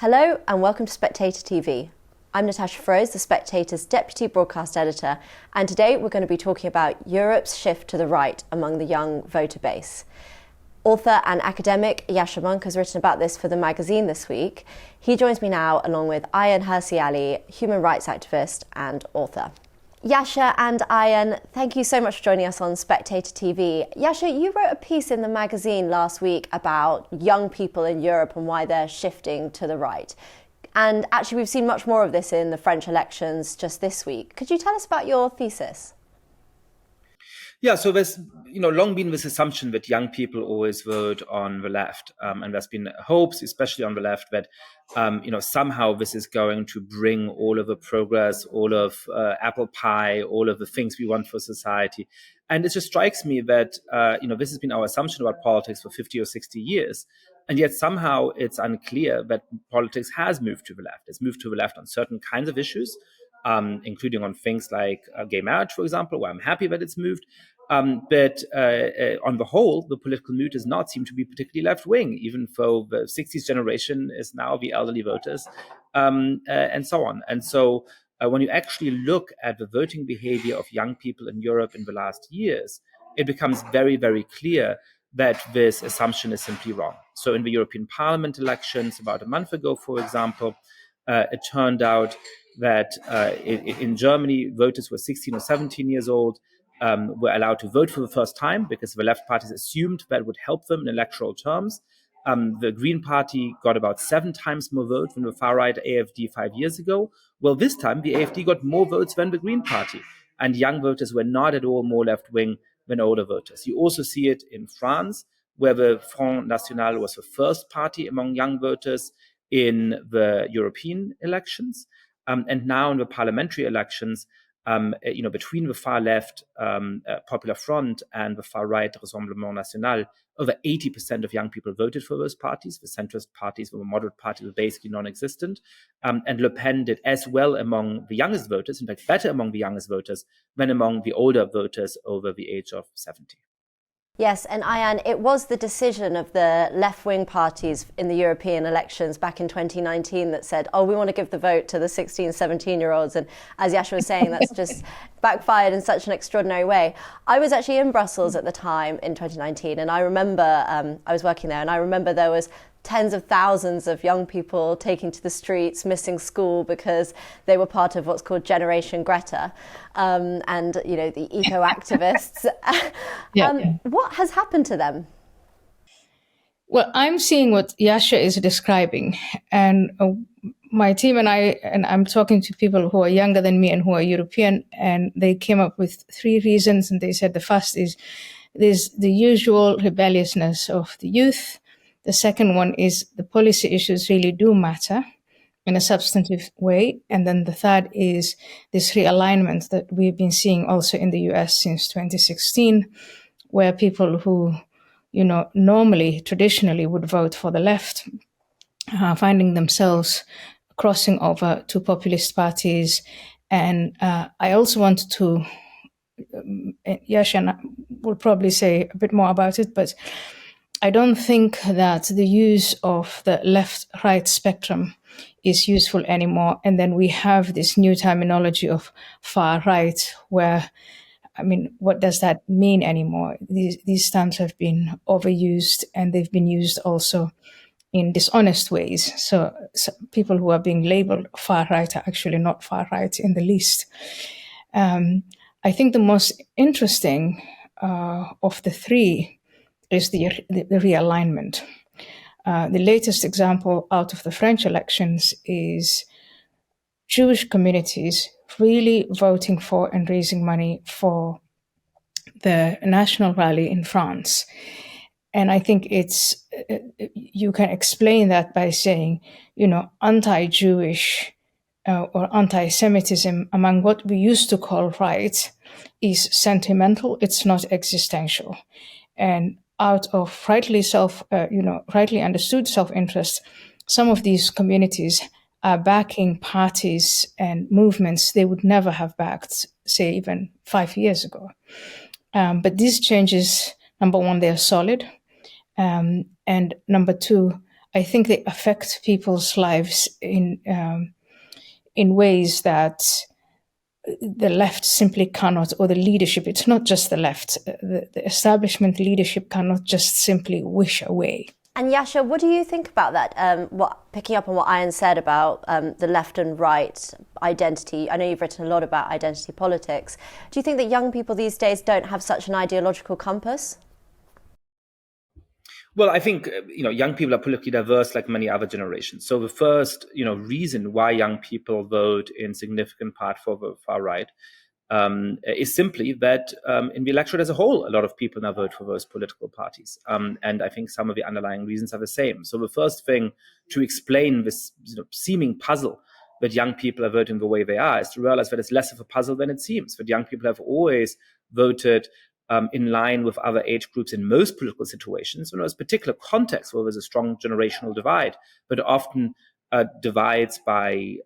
Hello and welcome to Spectator TV. I'm Natasha Feroze, the Spectator's Deputy Broadcast Editor, and today we're going to be talking about Europe's shift to the right among the young voter base. Author and academic Yascha Mounk has written about this for the magazine this week. He joins me now along with Ayaan Hirsi Ali, human rights activist and author. Yascha and Ayaan, thank you so much for joining us on Spectator TV. Yascha, you wrote a piece in the magazine last week about young people in Europe and why they're shifting to the right. And actually, we've seen much more of this in the French elections just this week. Could you tell us about your thesis? Yeah, so there's long been this assumption that young people always vote on the left, and there's been hopes, especially on the left, that somehow this is going to bring all of the progress, all of apple pie, all of the things we want for society. And it just strikes me that this has been our assumption about politics for 50 or 60 years. And yet somehow it's unclear that politics has moved to the left. It's moved to the left on certain kinds of issues, including on things like gay marriage, for example, where I'm happy that it's moved. But on the whole, the political mood does not seem to be particularly left-wing, even though the 60s generation is now the elderly voters, and so on. And so when you actually look at the voting behavior of young people in Europe in the last years, it becomes very, very clear that this assumption is simply wrong. So in the European Parliament elections about a month ago, for example, it turned out that in Germany, voters were 16 or 17 years old, were allowed to vote for the first time because the left parties assumed that would help them in electoral terms. The Green Party got about 7 times more votes than the far-right AfD 5 years ago. Well, this time, the AfD got more votes than the Green Party. And young voters were not at all more left-wing than older voters. You also see it in France, where the Front National was the first party among young voters in the European elections. And now in the parliamentary elections, between the far left Popular Front and the far right Rassemblement National, over 80% of young people voted for those parties. The centrist parties, the moderate parties, were basically non-existent. And Le Pen did as well among the youngest voters, in fact, better among the youngest voters than among the older voters over the age of 70. Yes, and Ayaan, it was the decision of the left-wing parties in the European elections back in 2019 that said, we want to give the vote to the 16, 17-year-olds. And as Yascha was saying, that's just backfired in such an extraordinary way. I was actually in Brussels at the time in 2019, and I remember I was working there, and I remember there was tens of thousands of young people taking to the streets, missing school because they were part of what's called Generation Greta, and the eco-activists. What has happened to them? Well, I'm seeing what Yascha is describing, and my team and I'm talking to people who are younger than me and who are European, and they came up with 3 reasons. And they said the first is there's the usual rebelliousness of the youth. The second one is the policy issues really do matter in a substantive way. And then the third is this realignment that we've been seeing also in the US since 2016, where people who, normally, traditionally would vote for the left, finding themselves crossing over to populist parties. And I also wanted to, Yascha will probably say a bit more about it, but I don't think that the use of the left-right spectrum is useful anymore. And then we have this new terminology of far-right, where, what does that mean anymore? These terms have been overused, and they've been used also in dishonest ways. So people who are being labeled far-right are actually not far-right in the least. I think the most interesting of the 3 is the realignment. The latest example out of the French elections is Jewish communities really voting for and raising money for the national rally in France. And I think you can explain that by saying, anti-Jewish or anti-Semitism among what we used to call right is sentimental, it's not existential. And out of rightly understood self-interest, some of these communities are backing parties and movements they would never have backed, say, even 5 years ago. But these changes, number one, they are solid. And number two, I think they affect people's lives in ways that the left simply cannot, or the leadership, it's not just the left, the establishment leadership cannot just simply wish away. And Yascha, what do you think about that? Picking up on what Ayaan said about the left and right identity, I know you've written a lot about identity politics. Do you think that young people these days don't have such an ideological compass? Well, I think young people are politically diverse like many other generations. So the first reason why young people vote in significant part for the far right is simply that in the electorate as a whole, a lot of people now vote for those political parties. And I think some of the underlying reasons are the same. So the first thing to explain this seeming puzzle that young people are voting the way they are is to realize that it's less of a puzzle than it seems, that young people have always voted in line with other age groups in most political situations. There's particular contexts where there's a strong generational divide, but often divides by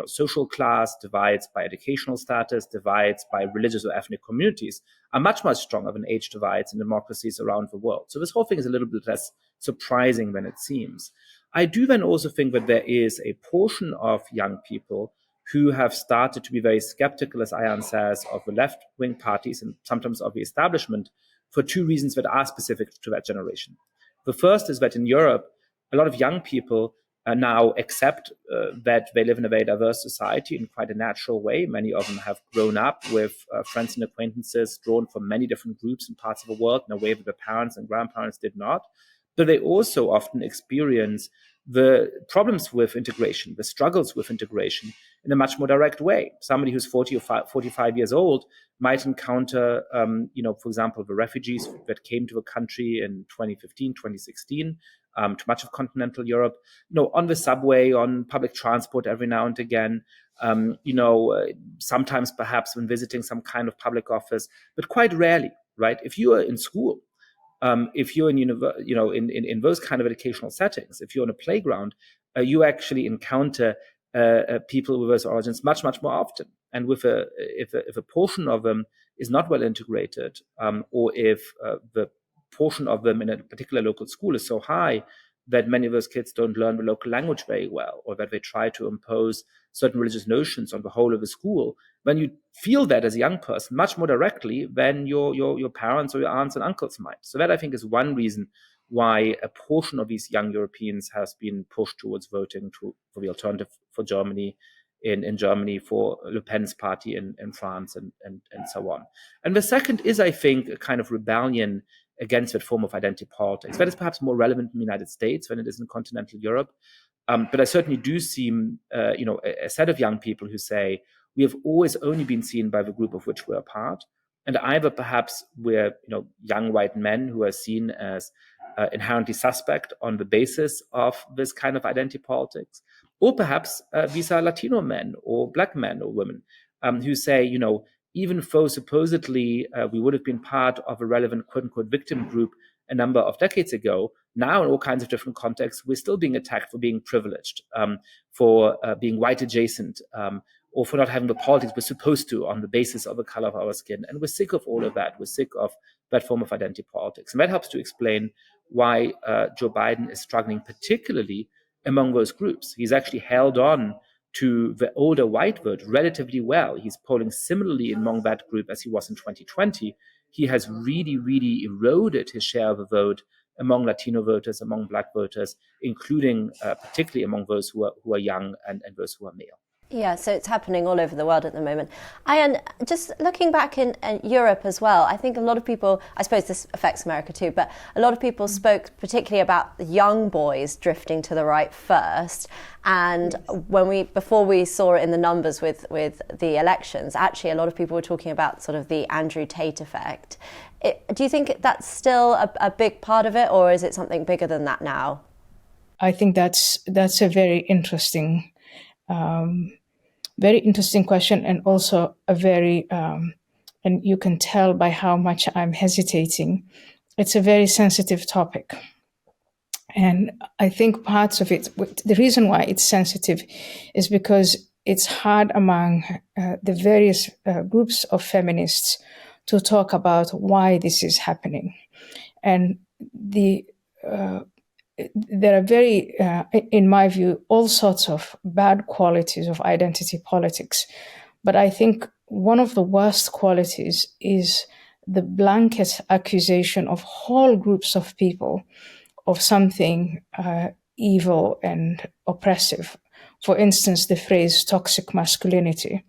social class, divides by educational status, divides by religious or ethnic communities are much, much stronger than age divides in democracies around the world. So this whole thing is a little bit less surprising than it seems. I do then also think that there is a portion of young people who have started to be very skeptical, as Ayaan says, of the left-wing parties and sometimes of the establishment for two reasons that are specific to that generation. The first is that in Europe, a lot of young people now accept that they live in a very diverse society in quite a natural way. Many of them have grown up with friends and acquaintances drawn from many different groups and parts of the world in a way that their parents and grandparents did not. But they also often experience the problems with integration, the struggles with integration in a much more direct way. Somebody who's 40 or 45 years old might encounter, for example, the refugees that came to the country in 2015, 2016, to much of continental Europe, on the subway, on public transport every now and again, sometimes perhaps when visiting some kind of public office, but quite rarely, right? If you are in school, if you're in those kind of educational settings, if you're on a playground, you actually encounter people with those origins much, much more often. And if a portion of them is not well integrated, or if the portion of them in a particular local school is so high that many of those kids don't learn the local language very well, or that they try to impose certain religious notions on the whole of the school, when you feel that as a young person much more directly than your parents or your aunts and uncles might. So that, I think, is one reason why a portion of these young Europeans has been pushed towards voting for the alternative for Germany, in Germany for Le Pen's party in France, and so on. And the second is, I think, a kind of rebellion against that form of identity politics. That is perhaps more relevant in the United States than it is in continental Europe. But I certainly do see, a set of young people who say, we have always only been seen by the group of which we're a part. And either perhaps we're, young white men who are seen as inherently suspect on the basis of this kind of identity politics, or perhaps these are Latino men or Black men or women who say, even though supposedly we would have been part of a relevant quote-unquote victim group a number of decades ago, now in all kinds of different contexts, we're still being attacked for being privileged, for being white adjacent, or for not having the politics we're supposed to on the basis of the color of our skin. And we're sick of all of that. We're sick of that form of identity politics. And that helps to explain why Joe Biden is struggling particularly among those groups. He's actually held on to the older white vote relatively well. He's polling similarly among that group as he was in 2020. He has really, really eroded his share of the vote among Latino voters, among Black voters, including particularly among those who are young and those who are male. Yeah, so it's happening all over the world at the moment. Ayaan, just looking back in Europe as well, I think a lot of people, I suppose this affects America too, but a lot of people spoke particularly about the young boys drifting to the right first. And before we saw it in the numbers with the elections, actually a lot of people were talking about sort of the Andrew Tate effect. Do you think that's still a big part of it, or is it something bigger than that now? I think that's a very interesting question, and also a very, and you can tell by how much I'm hesitating, it's a very sensitive topic. And I think parts of it, the reason why it's sensitive is because it's hard among the various groups of feminists to talk about why this is happening. And there are very, in my view, all sorts of bad qualities of identity politics. But I think one of the worst qualities is the blanket accusation of whole groups of people of something evil and oppressive. For instance, the phrase toxic masculinity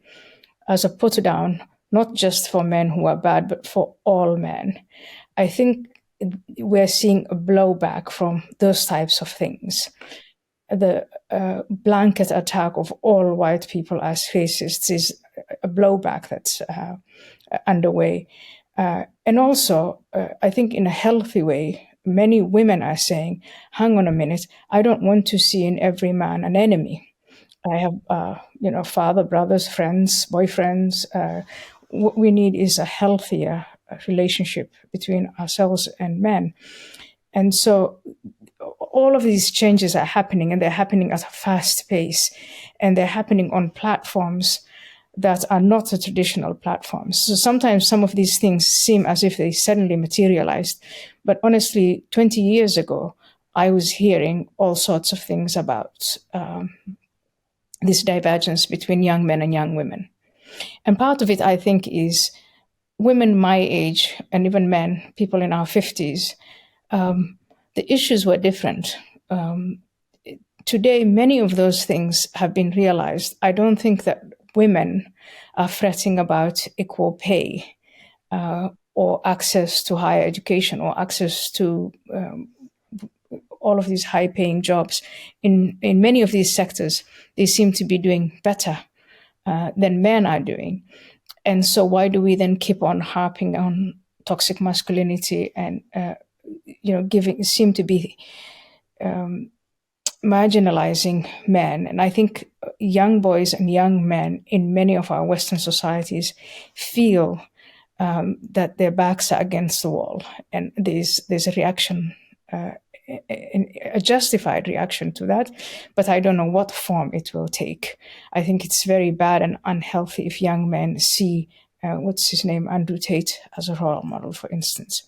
as a put down, not just for men who are bad, but for all men. I think we're seeing a blowback from those types of things. The blanket attack of all white people as racists is a blowback that's underway. And also, I think in a healthy way, many women are saying, hang on a minute, I don't want to see in every man an enemy. I have, father, brothers, friends, boyfriends. What we need is a healthier relationship between ourselves and men. And so all of these changes are happening, and they're happening at a fast pace, and they're happening on platforms that are not the traditional platforms. So sometimes some of these things seem as if they suddenly materialized. But honestly, 20 years ago, I was hearing all sorts of things about this divergence between young men and young women. And part of it, I think, is women my age and even men, people in our 50s, the issues were different. Today, many of those things have been realized. I don't think that women are fretting about equal pay or access to higher education or access to all of these high-paying jobs. In many of these sectors, they seem to be doing better than men are doing. And so why do we then keep on harping on toxic masculinity and seem to be marginalizing men? And I think young boys and young men in many of our Western societies feel that their backs are against the wall, and there's a reaction, a justified reaction to that, but I don't know what form it will take. I think it's very bad and unhealthy if young men see, Andrew Tate as a role model, for instance.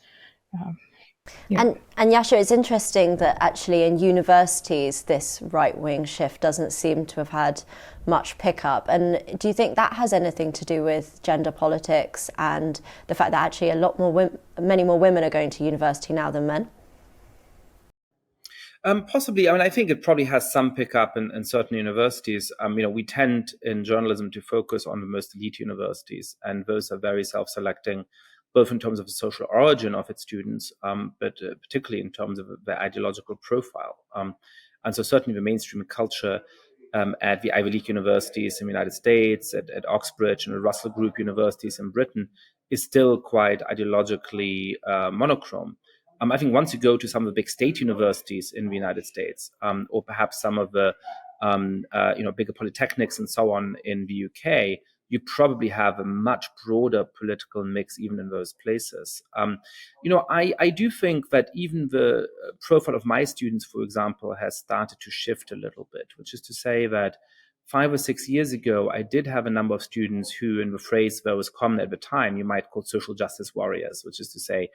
And Yascha, it's interesting that actually in universities, this right-wing shift doesn't seem to have had much pickup. And do you think that has anything to do with gender politics and the fact that actually many more women are going to university now than men? Possibly. I mean, I think it probably has some pickup in certain universities. We tend in journalism to focus on the most elite universities, and those are very self-selecting, both in terms of the social origin of its students, but particularly in terms of their ideological profile. And so certainly the mainstream culture at the Ivy League universities in the United States, at Oxbridge and the Russell Group universities in Britain is still quite ideologically monochrome. I think once you go to some of the big state universities in the United States, or perhaps some of the bigger polytechnics and so on in the UK, you probably have a much broader political mix even in those places. I do think that even the profile of my students, for example, has started to shift a little bit, which is to say that 5 or 6 years ago, I did have a number of students who, in the phrase that was common at the time, you might call social justice warriors, which is to say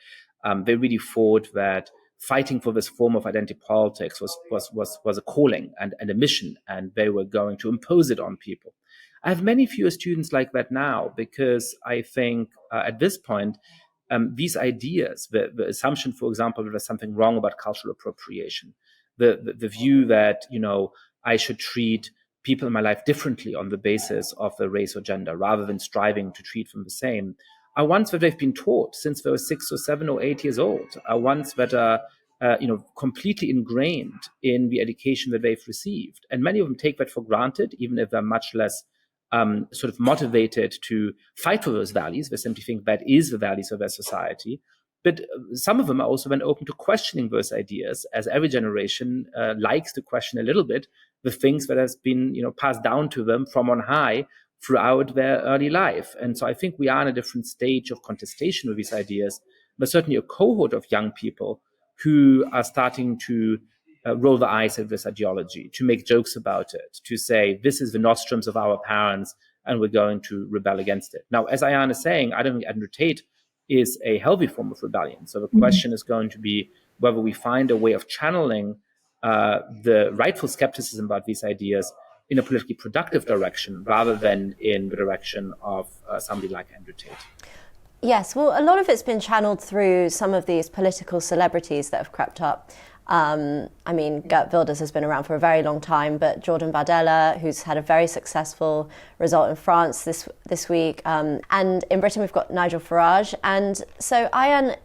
they really thought that fighting for this form of identity politics was a calling and a mission, and they were going to impose it on people. I have many fewer students like that now because I think at this point, these ideas, the assumption, for example, that there's something wrong about cultural appropriation, the view that, I should treat people in my life differently on the basis of their race or gender, rather than striving to treat them the same, are ones that they've been taught since they were 6 or 7 or 8 years old, are ones that are completely ingrained in the education that they've received. And many of them take that for granted, even if they're much less sort of motivated to fight for those values. They simply think that is the values of their society. But some of them are also then open to questioning those ideas, as every generation likes to question a little bit the things that has been passed down to them from on high throughout their early life. And so I think we are in a different stage of contestation with these ideas, but certainly a cohort of young people who are starting to roll their eyes at this ideology, to make jokes about it, to say, this is the nostrums of our parents, and we're going to rebel against it. Now, as Ayaan is saying, I don't think Andrew Tate is a healthy form of rebellion. So the question is going to be whether we find a way of channeling the rightful skepticism about these ideas in a politically productive direction rather than in the direction of somebody like Andrew Tate. Yes, well, a lot of it's been channeled through some of these political celebrities that have crept up. I mean, Geert Wilders has been around for a very long time, but Jordan Bardella, who's had a very successful result in France this week, and in Britain we've got Nigel Farage. And so, Ayaan,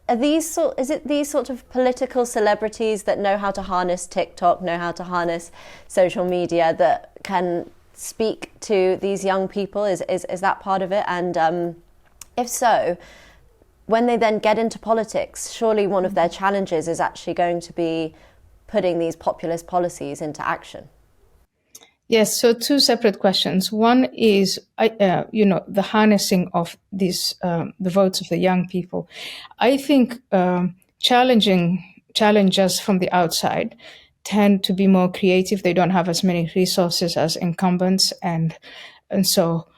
is it these sort of political celebrities that know how to harness TikTok, know how to harness social media, that can speak to these young people? Is that part of it? And if so, when they then get into politics, surely one of their challenges is actually going to be putting these populist policies into action. Yes, so two separate questions. One is, the harnessing of these the votes of the young people. I think challengers from the outside tend to be more creative. They don't have as many resources as incumbents, and so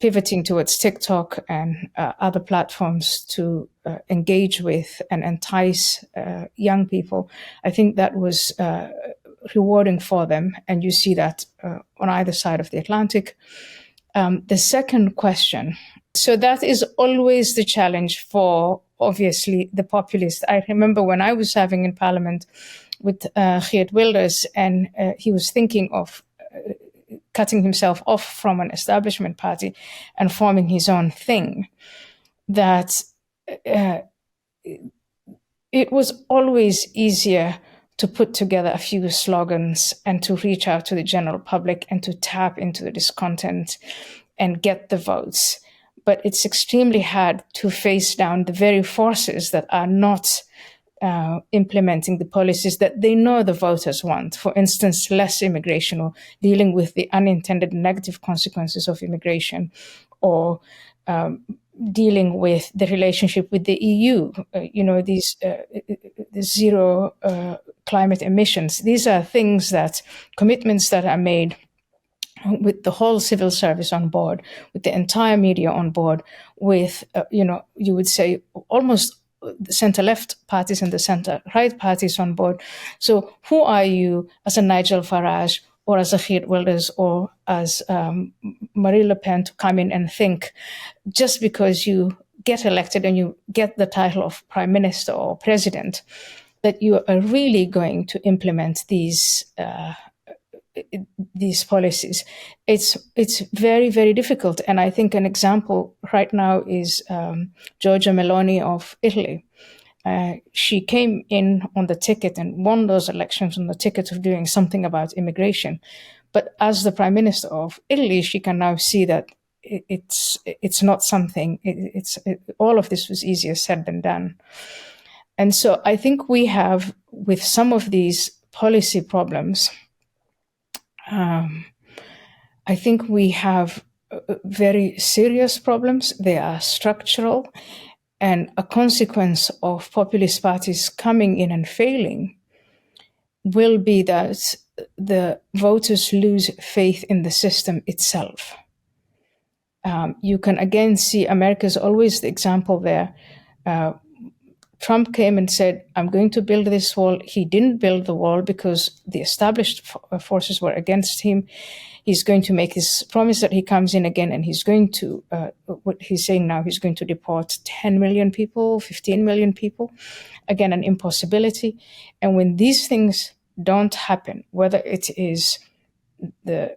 pivoting towards TikTok and other platforms to engage with and entice young people, I think that was rewarding for them. And you see that on either side of the Atlantic. The second question, so that is always the challenge for, obviously, the populists. I remember when I was serving in Parliament with Geert Wilders, and he was thinking of cutting himself off from an establishment party and forming his own thing, that it was always easier to put together a few slogans and to reach out to the general public and to tap into the discontent and get the votes. But it's extremely hard to face down the very forces that are not implementing the policies that they know the voters want. For instance, less immigration, or dealing with the unintended negative consequences of immigration, or dealing with the relationship with the EU, these the zero climate emissions. These are commitments that are made with the whole civil service on board, with the entire media on board, with, you would say almost the center-left parties and the center-right parties on board. So who are you as a Nigel Farage or as a Geert Wilders or as Marine Le Pen to come in and think, just because you get elected and you get the title of prime minister or president, that you are really going to implement these policies? It's very, very difficult. And I think an example right now is Giorgia Meloni of Italy. She came in on the ticket and won those elections on the ticket of doing something about immigration. But as the prime minister of Italy, she can now see that it's not something. All of this was easier said than done. And so I think we have, with some of these policy problems, I think we have very serious problems. They are structural, and a consequence of populist parties coming in and failing will be that the voters lose faith in the system itself. You can again see America's always the example there. Trump came and said, I'm going to build this wall. He didn't build the wall because the established forces were against him. He's going to make his promise that he comes in again, and he's going to, what he's saying now, he's going to deport 10 million people, 15 million people. Again, an impossibility. And when these things don't happen, whether it is the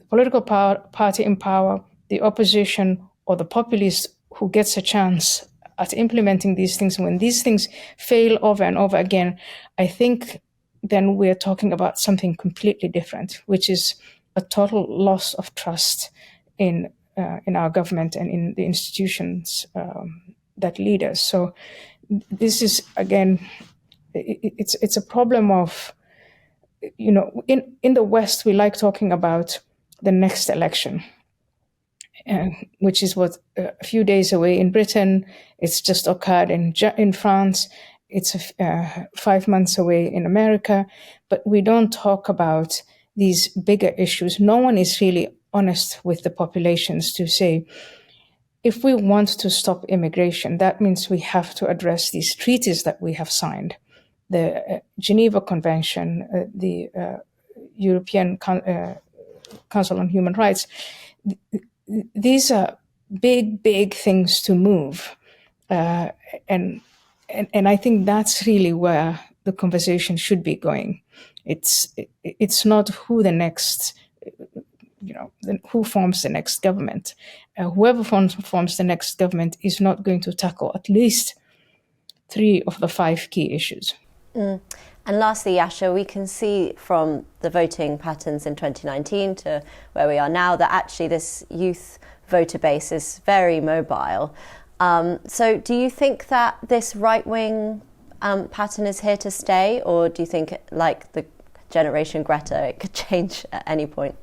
political party in power, the opposition, or the populist who gets a chance at implementing these things, when these things fail over and over again, I think then we're talking about something completely different, which is a total loss of trust in our government and in the institutions that lead us. So this is, again, it's a problem of, in the West, we like talking about the next election, which is what a few days away. In Britain, it's just occurred. In France, it's 5 months away in America. But we don't talk about these bigger issues. No one is really honest with the populations to say, if we want to stop immigration, that means we have to address these treaties that we have signed the Geneva Convention, the European Council on Human Rights. These are big things to move, and I think that's really where the conversation should be going. It's not who the next, who forms the next government. Whoever forms the next government is not going to tackle at least 3 of the 5 key issues. And lastly, Yascha, we can see from the voting patterns in 2019 to where we are now that actually this youth voter base is very mobile. So do you think that this right-wing pattern is here to stay, or do you think, like the Generation Greta, it could change at any point?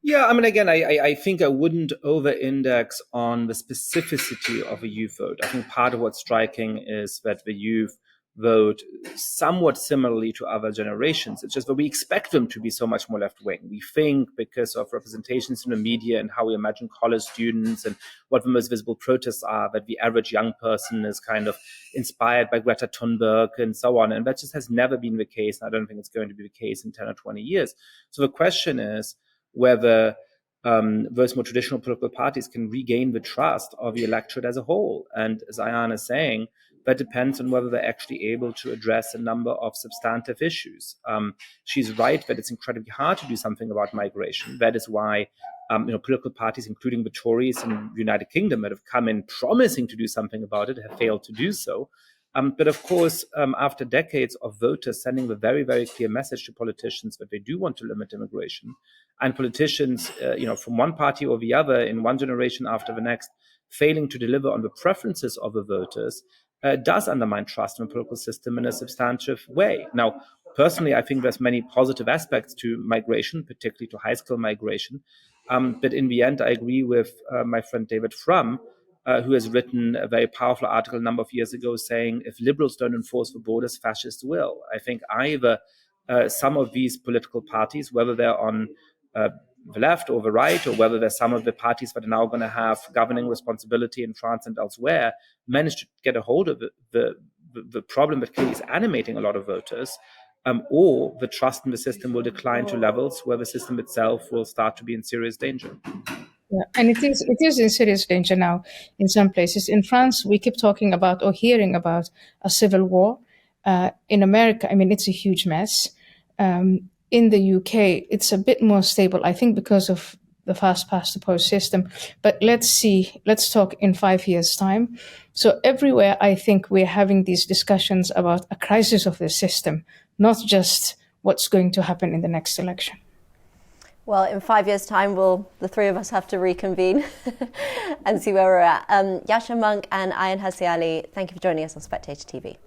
Yeah, I mean, again, I think I wouldn't over-index on the specificity of a youth vote. I think part of what's striking is that the youth vote somewhat similarly to other generations. It's just that we expect them to be so much more left-wing. We think because of representations in the media and how we imagine college students and what the most visible protests are, that the average young person is kind of inspired by Greta Thunberg and so on. And that just has never been the case. And I don't think it's going to be the case in 10 or 20 years. So the question is whether those more traditional political parties can regain the trust of the electorate as a whole. And as Ayaan is saying, that depends on whether they're actually able to address a number of substantive issues. She's right that it's incredibly hard to do something about migration. That is why political parties, including the Tories in the United Kingdom, that have come in promising to do something about it, have failed to do so. But of course, after decades of voters sending the very, very clear message to politicians that they do want to limit immigration, and politicians, from one party or the other, in one generation after the next, failing to deliver on the preferences of the voters, does undermine trust in the political system in a substantive way. Now, personally, I think there's many positive aspects to migration, particularly to high-skill migration. But in the end, I agree with my friend David Frum, who has written a very powerful article a number of years ago saying, if liberals don't enforce the borders, fascists will. I think either some of these political parties, whether they're on the left or the right, or whether there's some of the parties that are now going to have governing responsibility in France and elsewhere, manage to get a hold of the problem that clearly is animating a lot of voters, or the trust in the system will decline to levels where the system itself will start to be in serious danger. Yeah, and it is in serious danger now in some places. In France, we keep talking about or hearing about a civil war. In America, I mean, it's a huge mess. In the UK, it's a bit more stable, I think, because of the fast past the post system. But let's talk in 5 years' time. So everywhere, I think we're having these discussions about a crisis of the system, not just what's going to happen in the next election. Well, in 5 years' time, the 3 of us have to reconvene and see where we're at. Yascha Mounk and Ayaan Hirsi Ali, thank you for joining us on Spectator TV.